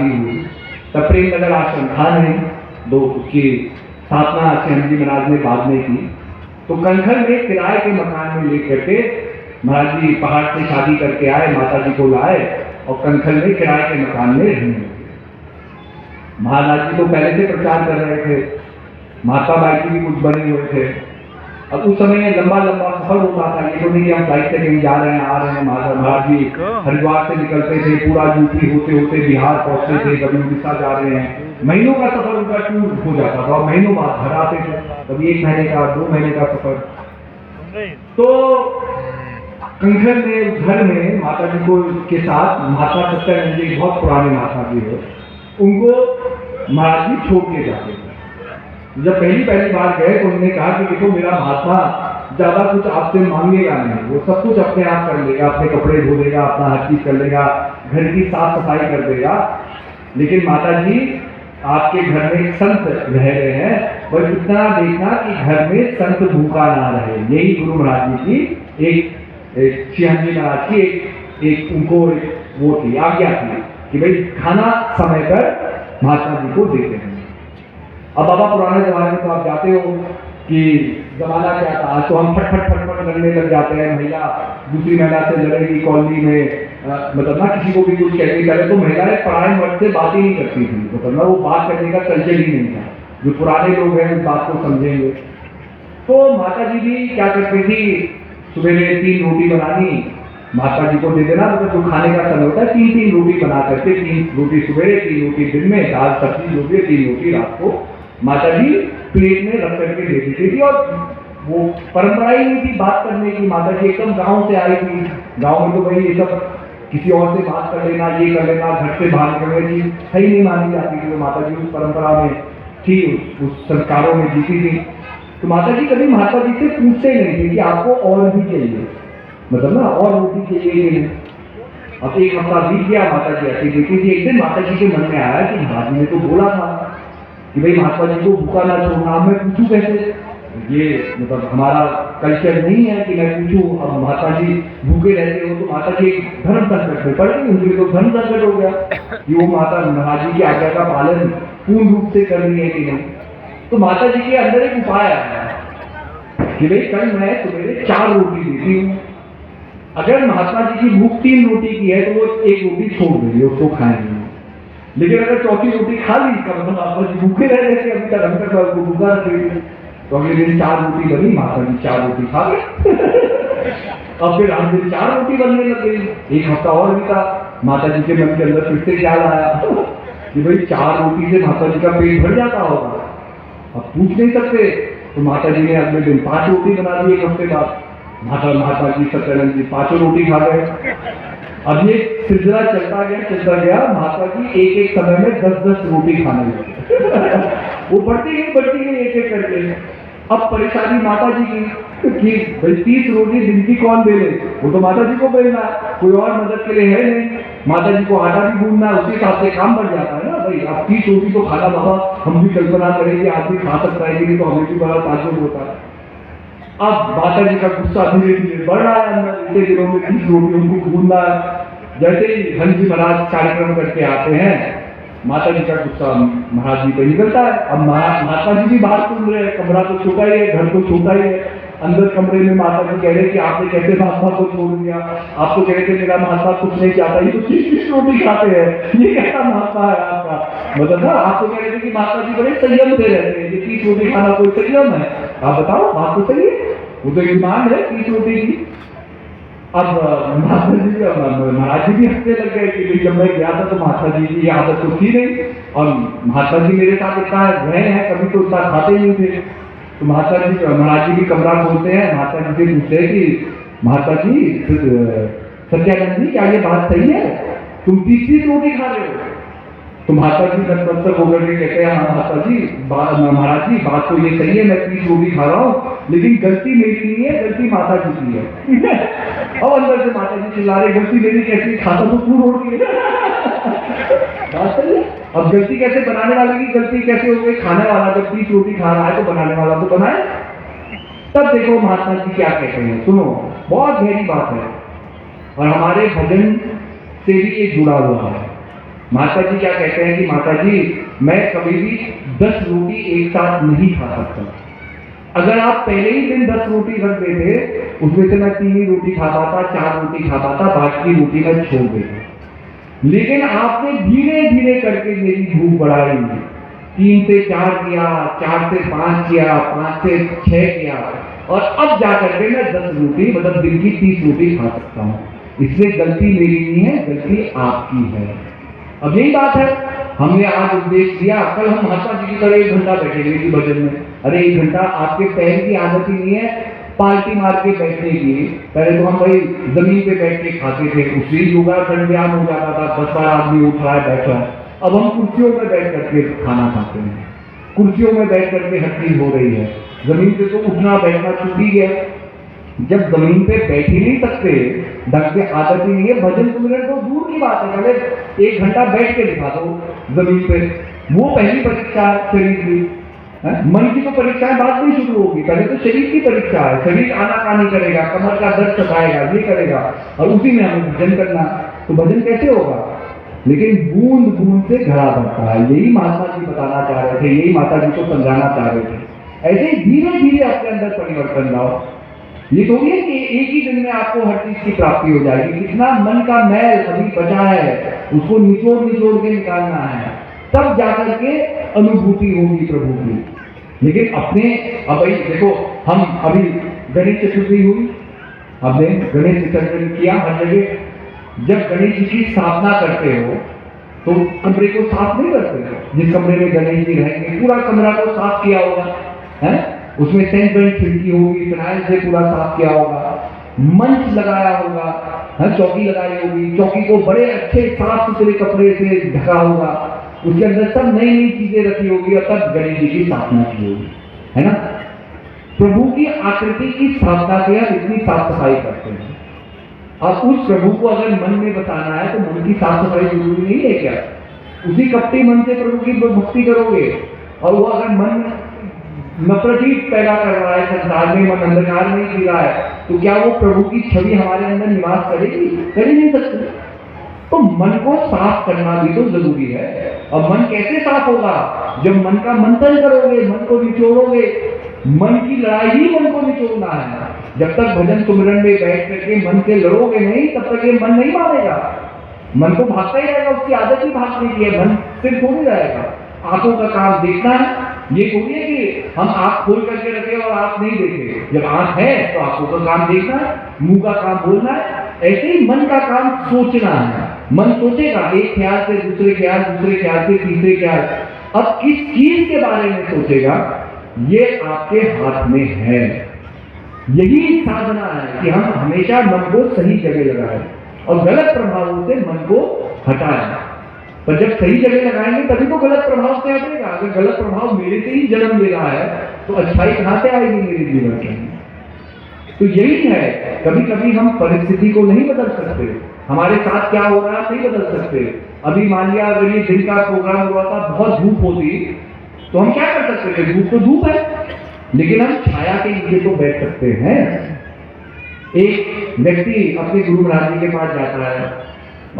शादी हुई, तब प्रेम नगर आश्रम था नहीं, दो उसकी स्थापना श्री जी महाराज ने बाद में की। तो कनखल में किराए के मकान में लेकर के महाराज जी पहाड़ से शादी करके आए, माता जी को लाए और कनखल में किराए के मकान में रहने लगे। महाराज जी तो पहले से प्रचार कर रहे थे, महात्मा बाई जी भी कुछ बने हुए थे। अब उस समय लंबा लंबा सफर होता था, ये तो नहीं कि हम फ्लाइट से कहीं जा रहे हैं आ रहे हैं। महाराज जी हरिद्वार से निकलते थे, पूरा यूपी होते होते बिहार पहुंचते थे, कभी उड़ीसा जा रहे हैं, महीनों का सफर उनका टूर हो जाता था और महीनों बाद घर आते थे, कभी 1 महीने का 2 महीने का सफर। तो कनखल में घर में माता जी को के साथ माता सत्यानंद जी बहुत पुराने माता जी है, उनको महाराज जी छोड़ के जाते थे। जब पहली बार गए तो उन्होंने कहा कि देखो मेरा महात्मा ज्यादा कुछ आपसे मांगेगा नहीं, वो सब कुछ अपने आप कर लेगा, अपने कपड़े धो देगा, अपना हर चीज कर लेगा, घर की साफ सफाई कर देगा, लेकिन माता जी आपके घर में एक संत रह रहे हैं, बस इतना देखना कि घर में संत भूखा ना रहे। यही गुरु महाराज जी की एक श्री जी महाराज की एक उनको वो थी, आज्ञा थी कि भाई खाना समय पर महात्मा जी को देते हैं। अब बाबा पुराने जमाने में तो आप जाते हो कि जमाना क्या था, आज तो हम फट लड़ने लग जाते हैं, महिला दूसरी महिला से लड़ेगी कॉलोनी में, मतलब ना किसी को भी कुछ कहने करे तो महिलाएं पराये मर्द से बात ही नहीं करती थी, मतलब ना वो बात करने का कल्चर ही नहीं था। जो पुराने लोग हैं उस बात को समझेंगे। तो माता जी भी क्या करती थी, सुबह 3 रोटी बनानी, माता जी को दे देना, मतलब जो खाने का समय होता है 3 रोटी बना करके, 3 रोटी सुबह 3 रोटी दिन में, दाल सब्जी जो भी 3 रोटी रात को माता जी प्लेट में रख करके दे देती थी। और वो परंपरा ही नहीं थी बात करने की, माता जी एकदम गांव से आई थी, गांव में तो भाई ये सब किसी और से बात कर लेना, ये कर लेना, घर से बाहर करने की सही नहीं मानी जाती थी। तो माता जी उस परंपरा में थी, उस संस्कारों में जीती थी। तो माता जी कभी महात्मा जी से पूछते नहीं थे कि आपको और भी चाहिए, मतलब ना और रोटी चाहिए कि नहीं। अब 1 हफ्ता बीत गया, माता जी ऐसी देखी थी। एक दिन माता जी के मन में आया कि महाराज जी ने तो बोला था कि भाई महात्मा जी को भूखा ना छोड़ना, मैं पूछूं कैसे, ये मतलब हमारा कल्चर नहीं है कि मैं पूछूं। अब माता जी भूखे रहते हो तो माता जी धर्म संकट में पड़ गई, उनके तो धर्म संकट हो गया कि वो माता महाराज जी की आज्ञा का पालन पूर्ण रूप से कर रही है कि नहीं। तो माता जी के अंदर एक उपाय आया कि भाई कल मैं सवेरे 4 रोटी देती हूँ, अगर महात्मा जी की भूख 3 रोटी की है तो वो 1 रोटी छोड़ देंगे, उसको खाएंगे, लेकिन अगर 4थी रोटी खा ली, इसका मतलब महात्मा जी भूखे रह रहे थे, अभी तक हम तक उसको भूखा रख रही थी। तो अगले दिन 4 रोटी बनी, माता जी 4 रोटी खा गए। अब फिर हम दिन 4 रोटी बनने लगे। 1 हफ्ता और बीता, माता जी के मन के अंदर फिर से ख्याल आया कि भाई 4 रोटी से माता जी का पेट भर जाता होगा, अब पूछ नहीं सकते। तो माता जी ने अगले दिन 5 रोटी बना दी। 1 हफ्ते बाद महात्मा जी सत्यानंद जी 5 रोटी खा गए। अब ये सिलसिला चलता गया, महात्मा जी एक समय में 10-10 रोटी खाने लगे। वो बढ़ती गई 1-1 करके। अब परेशानी माता जी की कि भाई 30 रोटी दिन की कौन दे ले, वो तो माता जी को बेलना, कोई और मदद के लिए है नहीं। माता जी को आटा भी गूंदना, उसी हिसाब से काम बढ़ जाता है ना भाई। अब 30 रोटी तो खाना बाबा हम भी कल्पना करेंगे, आदमी खा सकता है कि नहीं, तो हमें भी बड़ा ताज्जुब होता है। अब माता जी का गुस्सा धीरे धीरे बढ़ रहा है अंदर, इतने दिनों में 30 रोटी उनको गूंदना है। जैसे ही हरि जी महाराज कार्यक्रम करके आते हैं, माता जी का गुस्सा महाराज जी पे निकलता है। अब महात्मा जी भी बाहर सुन रहे हैं, कमरा तो छोटा ही है, घर तो छोटा ही है। अंदर कमरे में माता जी कह रहे कि आपने कैसे महात्मा को छोड़ दिया, आप तो कह रहे थे मेरा महात्मा कुछ नहीं चाहता, ये तो 30 रोटी खाते हैं, ये कैसा महात्मा है आपका। मतलब ना आप तो कह रहे थे कि महात्मा जी बड़े संयम से रहते हैं, ये 30 रोटी खाना कोई संयम है? आप बताओ, बात तो सही है, वो तो डिमांड है 30 रोटी की। अब महात्मा जी महाराज जी भी हंसने लग गए कि जब मैं गया था तो महात्मा जी की आदत तो थी नहीं, और महात्मा जी मेरे साथ इतना रहे हैं, कभी तो इतना खाते नहीं थे। तो महाराज जी भी कमरा खोलते हैं, महात्मा जी से पूछते हैं कि महात्मा जी सत्यानंद जी क्या ये बात सही है, तुम 30 रोटी खा रहे हो? तो महात्मा जी नतमस्तक होकर के कहते हैं, हाँ महात्मा जी महाराज जी बात तो ये सही है, मैं 30 रोटी खा रहा हूँ, लेकिन गलती मेरी नहीं है, गलती माता जी की है। और अंदर से माता जी चिल्ला रहे, गलती मेरी कैसी, खाता तो तू रोटी है। बात सही है। अब गलती कैसे, बनाने वाले की गलती कैसे हो गई? खाने वाला जब 30 रोटी खा रहा है तो बनाने वाला तो बनाए। तब देखो महात्मा जी क्या कहते हैं, सुनो, बहुत गहरी बात है और हमारे भजन से भी ये जुड़ा हुआ है। माता जी क्या कहते हैं कि माता जी मैं कभी भी 10 रोटी एक साथ नहीं खा सकता। अगर आप पहले ही दिन 10 रोटी रख देते, उसमें से मैं 3 ही रोटी खा पाता, 4 रोटी खा पाता, बाकी रोटी मैं छोड़ देता। लेकिन आपने धीरे धीरे करके मेरी भूख बढ़ाई, 3 से 4 किया, 4 से 5 किया, 5 से 6 किया, और अब जाकर के मैं 10 रोटी मतलब दिन की 30 रोटी खा सकता हूँ। इसलिए गलती मेरी नहीं है, गलती आपकी है। अब यही बात है, हमने आज उपदेश दिया, कल हम महात्मा जी की तरह 1 घंटा बैठेंगे कि भजन में। अरे 1 घंटा आपके पैर की आदत ही नहीं है पार्टी मार के बैठने की। पहले तो हम भाई जमीन पे बैठ के खाते थे, उसी योगासन व्यायाम हो जाता था, 10 बार आदमी उठ रहा है बैठ रहा है। अब हम कुर्सियों में बैठ करके खाना खाते हैं, कुर्सियों में बैठ करके हर चीज हो रही है। जमीन पे तो उठना बैठना छूट ही गया। जब जमीन पे बैठ ही नहीं सकते, ढंग से आदत ही नहीं है, भजन सुमिरन तो दूर की बात है, पहले 1 घंटा बैठ के दिखा दो जमीन पे। वो पहली परीक्षा है शरीर की। मन की तो परीक्षाएं बाद में शुरू होगी, पहले तो शरीर की परीक्षा है। शरीर आनाकानी करेगा, कमर का दर्द सताएगा, ये करेगा, और उसी में हमें भजन करना। तो भजन कैसे होगा? लेकिन बूंद बूंद से घड़ा भरता है। यही महात्मा जी बताना चाह रहे थे, यही माता जी को समझाना चाह रहे थे। ऐसे ही धीरे धीरे अपने अंदर परिवर्तन लाओ। ये तो नहीं है कि एक ही दिन में आपको हर चीज की प्राप्ति हो जाएगी। कितना मन का मैल अभी बचा है, उसको निचोड़ निचोड़ के निकालना है, तब जाकर के अनुभूति होगी प्रभु की। लेकिन अपने अब भाई देखो, हम अभी गणेश चतुर्थी हुई, हमने गणेश विसर्जन किया हर जगह। जब गणेश जी की स्थापना करते हो तो कमरे को साफ नहीं करते हो। जिस कमरे में गणेश जी रहेंगे पूरा कमरा को साफ किया होगा, है, उसमें सेंट बेल्ट खिड़की होगी, फिनाइल से पूरा साफ किया होगा, मंच लगाया होगा, चौकी लगाई होगी, चौकी को बड़े अच्छे साफ सुथरे कपड़े से ढका होगा, उसके अंदर सब नई नई चीजें रखी होगी, और तब गणेश जी की स्थापना की होगी, है ना। प्रभु की आकृति की स्थापना के आप इतनी साफ सफाई करते हैं, और उस प्रभु को अगर मन में बसाना है तो मन की साफ सफाई जरूरी नहीं है क्या? उसी कपटी मन से प्रभु की भक्ति करोगे, और वो अगर मन नफरत ही पैदा कर रहा है संसार में, मन अंधकार में जी रहा है, तो क्या वो प्रभु की छवि हमारे अंदर निवास करेगी? कर ही नहीं सकती। तो मन को साफ करना भी तो जरूरी है। और मन कैसे साफ होगा? जब मन का मंथन करोगे, मन को निचोड़ोगे। मन की लड़ाई ही मन को निचोड़ना है। जब तक भजन सुमिरन में बैठ करके मन से लड़ोगे नहीं, तब तक ये मन नहीं मानेगा। मन को भागता ही रहेगा, उसकी आदत ही भागने की है, मन सिर्फ हो नहीं जाएगा। आंखों का काम देखना है, ये थोड़ी है कि हम आंख खोल करके रखे और आंख नहीं देखे। जब आंख है तो आंखों का काम देखना है, मुंह का काम बोलना है। ऐसे ही मन का काम सोचना है। मन सोचेगा, एक ख्याल से दूसरे ख्याल, दूसरे ख्याल से तीसरे ख्याल। अब किस चीज के बारे में सोचेगा, ये आपके हाथ में है। यही साधना है कि हम हमेशा मन को सही जगह लगाएं और गलत प्रभावों से मन को हटाएं। पर जब सही जगह लगाएंगे तभी तो गलत प्रभाव से हटेगा। अगर गलत प्रभाव मेरे से ही जन्म ले रहा है तो अच्छाई कहां से आएगी मेरे जीवन में? तो यही है, कभी कभी हम परिस्थिति को नहीं बदल सकते, हमारे साथ क्या हो रहा है नहीं बदल सकते। अभी मान लिया अगर ये दिन का प्रोग्राम हुआ था, बहुत धूप होती तो हम क्या कर सकते थे? धूप तो धूप है, लेकिन हम छाया के नीचे तो बैठ सकते हैं। एक व्यक्ति अपने गुरु महाराज जी के पास जाता है,